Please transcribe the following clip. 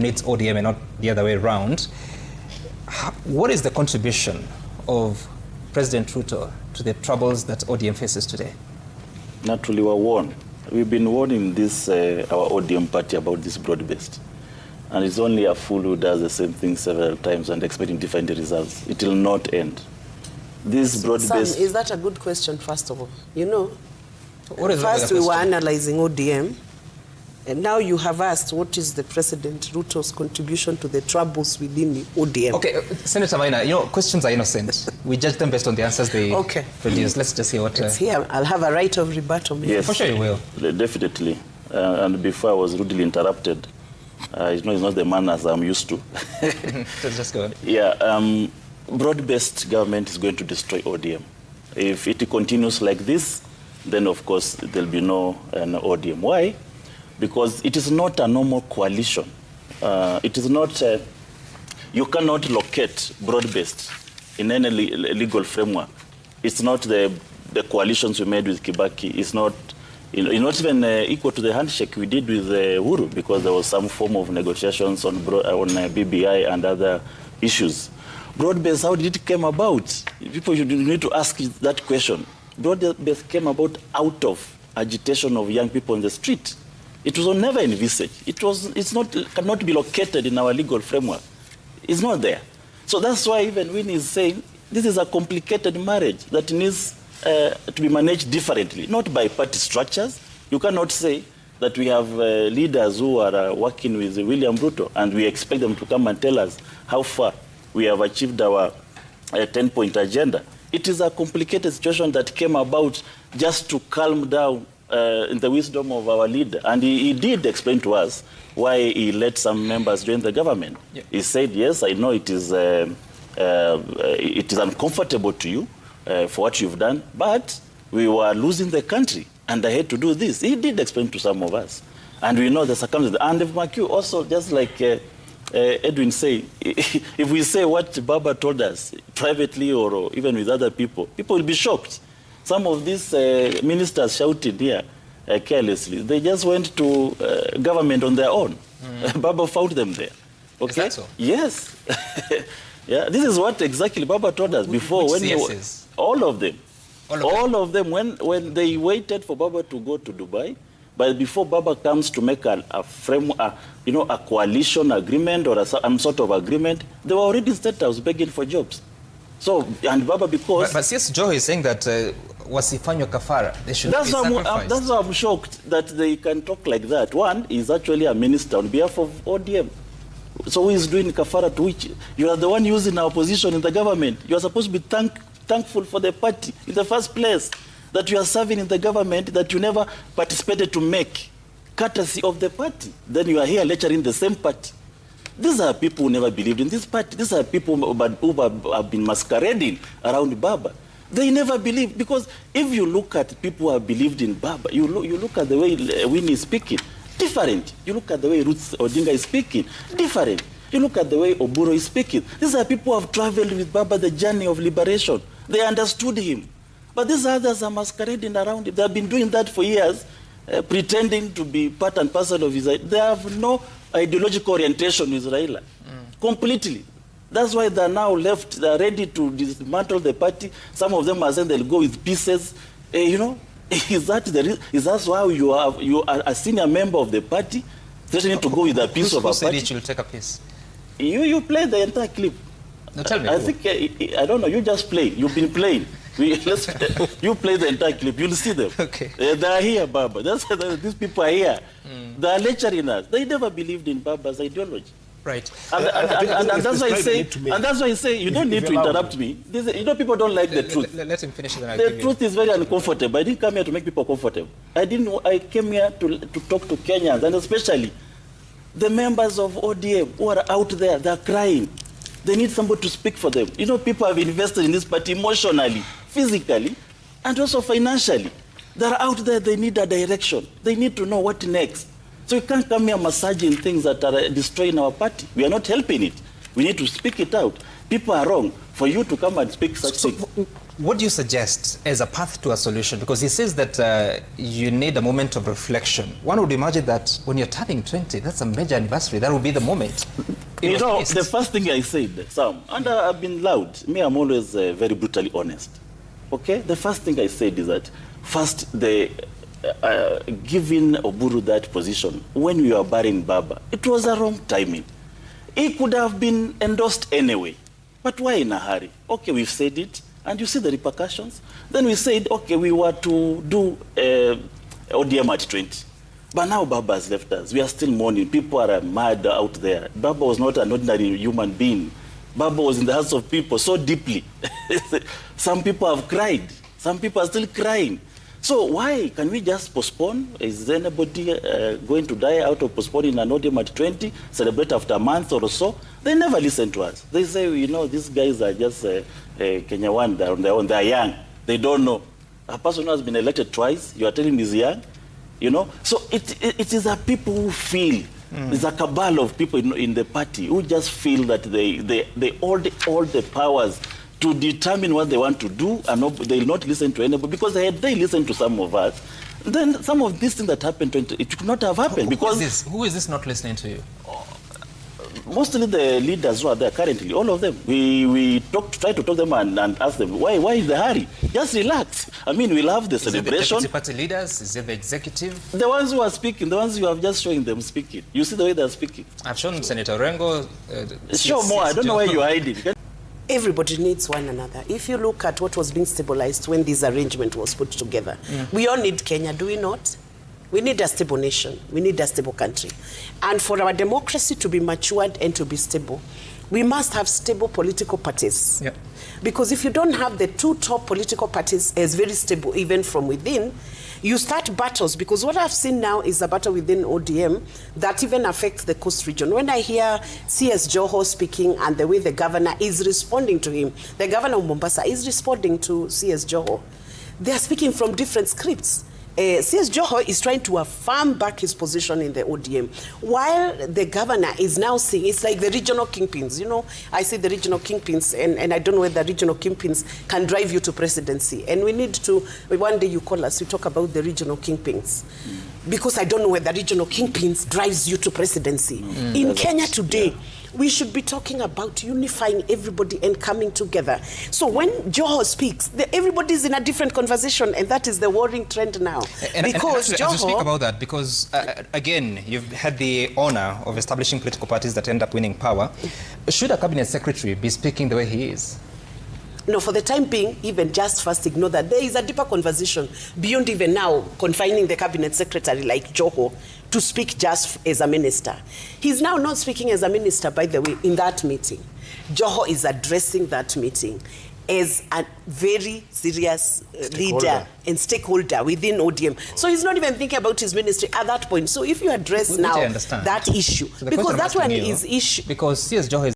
needs ODM and not the other way around. What is the contribution of President Ruto to the troubles that ODM faces today? Naturally, we're warned. We've been warning this, our ODM party about this broad-based. And it's only a fool who does the same thing several times and expecting different results. It will not end. This broad-based... Is that a good question, first of all? You know, first we were analyzing ODM, and now you have asked what is the President Ruto's contribution to the troubles within the ODM. Okay, Senator Maina, you know, questions are innocent. We judge them based on the answers they produce. Let's just hear what... Let's hear. I'll have a right of rebuttal. Yes, for sure you will. Definitely. And before I was rudely interrupted, it's not the manners I'm used to. Just go ahead. Yeah, broad-based government is going to destroy ODM. If it continues like this, then of course there'll be no ODM. Why? Because it is not a normal coalition. It is not, you cannot locate broad-based in any legal framework. It's not the coalitions we made with Kibaki. It's not, not even equal to the handshake we did with Uhuru, because there was some form of negotiations on BBI and other issues. Broad-based, how did it come about? People should need to ask that question. Broad-based came about out of agitation of young people in the street. It was never envisaged. Cannot be located in our legal framework. It's not there. So that's why even Winnie is saying this is a complicated marriage that needs to be managed differently, not by party structures. You cannot say that we have leaders who are working with William Ruto and we expect them to come and tell us how far we have achieved our 10-point agenda. It is a complicated situation that came about just to calm down in the wisdom of our leader. And he did explain to us why he let some members join the government. Yeah. He said, yes, I know it is uncomfortable to you for what you've done, but we were losing the country and I had to do this. He did explain to some of us. And we know the circumstances. And if McHugh also, just like Edwin said, if we say what Baba told us privately or even with other people will be shocked. Some of these ministers shouted here carelessly. They just went to government on their own. Baba found them there. Okay? Is that so? Yes. Yeah, this is what exactly Baba told us before. Which CSs? All of them. All of them, when they waited for Baba to go to Dubai, but before Baba comes to make a coalition agreement or some sort of agreement, they were already in State House begging for jobs. So, and Baba, because... But CS Joe is saying that wasifanywa kafara, they should be sacrificed. That's why I'm shocked that they can talk like that. One is actually a minister on behalf of ODM. So who is doing kafara to which? You are the one using our position in the government. You are supposed to be thankful for the party in the first place, that you are serving in the government that you never participated to make, courtesy of the party. Then you are here lecturing the same party. These are people who never believed in this party. These are people who have been masquerading around Baba. They never believed, because if you look at people who have believed in Baba, you look at the way Winnie is speaking, different. You look at the way Ruth Odinga is speaking, different. You look at the way Oburo is speaking. These are people who have traveled with Baba the journey of liberation. They understood him. But these others are masquerading around him. They have been doing that for years, pretending to be part and parcel of Israel. They have no ideological orientation with Raila, completely. That's why they're now left, they're ready to dismantle the party. Some of them are saying they'll go with pieces. Is that why you are a senior member of the party, threatening to go with a piece of a party? Who said you'll take a piece? You play the entire clip. No, tell me. I think, I don't know, you just play. You've been playing. You play the entire clip, you'll see them. Okay. They are here, Baba. These people are here. They are lecturing us. They never believed in Baba's ideology. Right. And that's why I say, you don't need to interrupt me. People don't like the truth. Let him finish. The truth is very uncomfortable. I didn't come here to make people comfortable. I came here to talk to Kenyans, and especially the members of ODM who are out there. They're crying. They need somebody to speak for them. People have invested in this party emotionally, physically, and also financially. They're out there. They need a direction. They need to know what next. So you can't come here massaging things that are destroying our party. We are not helping it. We need to speak it out. People are wrong. For you to come and speak such things. What do you suggest as a path to a solution? Because he says that you need a moment of reflection. One would imagine that when you're turning 20, that's a major anniversary. That would be the moment. You know, the first thing I said, Sam, and I've been loud. Me, I'm always very brutally honest. Okay? The first thing I said is that first, the giving Oburu that position when we were burying Baba, it was a wrong timing. It could have been endorsed anyway. But why in a hurry? Okay, we've said it. And you see the repercussions. Then we said, okay, we were to do ODM at 20. But now Baba has left us. We are still mourning. People are mad out there. Baba was not an ordinary human being. Baba was in the hearts of people so deeply. Some people have cried. Some people are still crying. So why can we just postpone? Is anybody going to die out of postponing an ODM at 20, celebrate after a month or so? They never listen to us. They say, you know, these guys are just Kenya one, they're on their own, they're young. They don't know. A person who has been elected twice, you are telling him he's young, you know? So it is a people who feel, there's a cabal of people in the party who just feel that they hold all the powers to determine what they want to do, and they'll not listen to anybody, because had they listened to some of us, then some of these things that happened, it could not have happened. Who is this not listening to you? Mostly the leaders who are there currently, all of them. We try to talk them and ask them, why is the hurry? Just relax. I mean, we'll have the celebration. Is it the party leaders? Is it the executive? The ones who are speaking, the ones you have just showing them speaking. You see the way they're speaking? I've shown Senator Rengo. Show more. I don't know why you're hiding. Everybody needs one another. If you look at what was being stabilized when this arrangement was put together, we all need Kenya, do we not? We need a stable nation. We need a stable country. And for our democracy to be matured and to be stable, we must have stable political parties. Yep. Because if you don't have the two top political parties as very stable, even from within, you start battles. Because what I've seen now is a battle within ODM that even affects the coast region. When I hear CS Joho speaking and the way the governor is responding to him, the governor of Mombasa is responding to CS Joho. They are speaking from different scripts. CS Joho is trying to affirm back his position in the ODM, while the governor is now saying, it's like the regional kingpins. You know, I say the regional kingpins, and I don't know whether regional kingpins can drive you to presidency. And we need to, one day you call us, we talk about the regional kingpins. Because I don't know whether regional kingpins drives you to presidency. In Kenya today, we should be talking about unifying everybody and coming together. So when Joho speaks, everybody's in a different conversation, and that is the worrying trend now. Because Joho, as you speak about that, because again, you've had the honor of establishing political parties that end up winning power. Should a cabinet secretary be speaking the way he is? No, for the time being, even just first ignore that. There is a deeper conversation beyond even now confining the cabinet secretary like Joho to speak just as a minister. He's now not speaking as a minister, by the way, in that meeting. Joho is addressing that meeting as a very serious leader and stakeholder within ODM. So he's not even thinking about his ministry at that point. So if you address now that issue, because that one is issue. Because CS Joho is